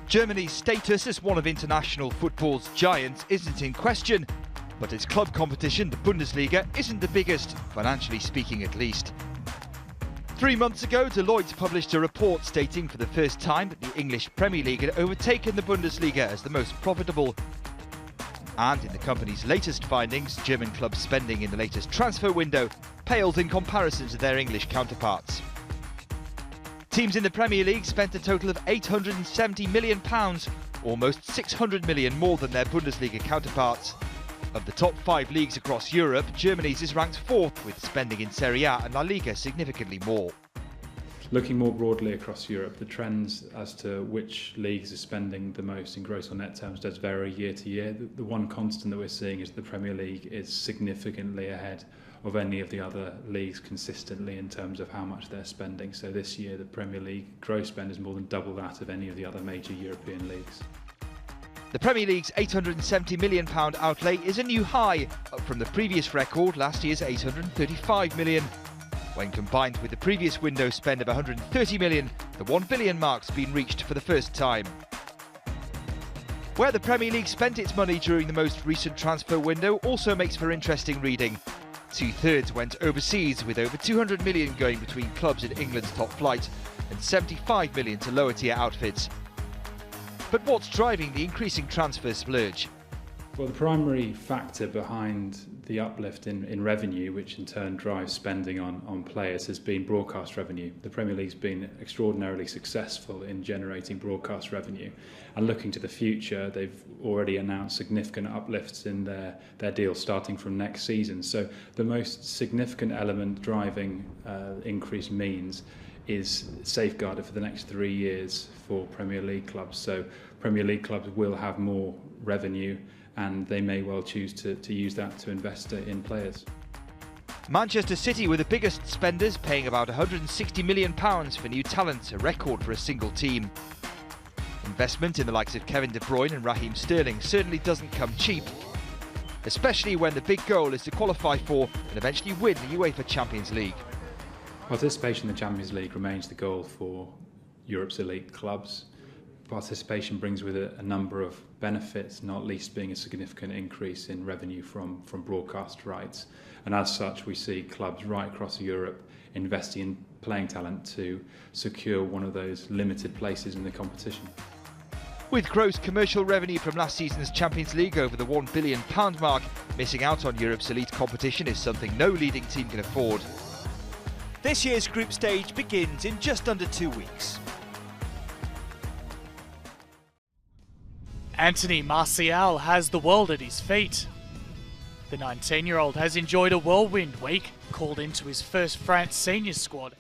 Germany's status as one of international football's giants isn't in question, but its club competition, the Bundesliga, isn't the biggest, financially speaking at least. 3 months ago, Deloitte published a report stating for the first time that the English Premier League had overtaken the Bundesliga as the most profitable. And in the company's latest findings, German club spending in the latest transfer window paled in comparison to their English counterparts. Teams in the Premier League spent a total of £870 million, almost £600 million more than their Bundesliga counterparts. Of the top 5 leagues across Europe, Germany's is ranked 4th, with spending in Serie A and La Liga significantly more. Looking more broadly across Europe, the trends as to which leagues are spending the most in gross or net terms does vary year to year. The one constant that we're seeing is the Premier League is significantly ahead of any of the other leagues consistently in terms of how much they're spending. So this year the Premier League gross spend is more than double that of any of the other major European leagues. The Premier League's £870 million outlay is a new high, up from the previous record, last year's £835 million. When combined with the previous window spend of £130 million, the £1 billion mark's been reached for the first time. Where the Premier League spent its money during the most recent transfer window also makes for interesting reading. 2/3 went overseas, with over £200 million going between clubs in England's top flight and £75 million to lower tier outfits. But what's driving the increasing transfer splurge? Well, the primary factor behind the uplift in revenue, which in turn drives spending on players, has been broadcast revenue. The Premier League's been extraordinarily successful in generating broadcast revenue, and looking to the future, they've already announced significant uplifts in their deals starting from next season. So the most significant element driving increased means is safeguarded for the next 3 years for Premier League clubs. So Premier League clubs will have more revenue, and they may well choose to use that to invest in players. Manchester City were the biggest spenders, paying about £160 million for new talent, a record for a single team. Investment in the likes of Kevin De Bruyne and Raheem Sterling certainly doesn't come cheap, especially when the big goal is to qualify for and eventually win the UEFA Champions League. Participation in the Champions League remains the goal for Europe's elite clubs. Participation brings with it a number of benefits, not least being a significant increase in revenue from broadcast rights. And as such, we see clubs right across Europe investing in playing talent to secure one of those limited places in the competition. With gross commercial revenue from last season's Champions League over the £1 billion mark, missing out on Europe's elite competition is something no leading team can afford. This year's group stage begins in just under 2 weeks. Anthony Martial has the world at his feet. The 19-year-old has enjoyed a whirlwind week, called into his first France senior squad,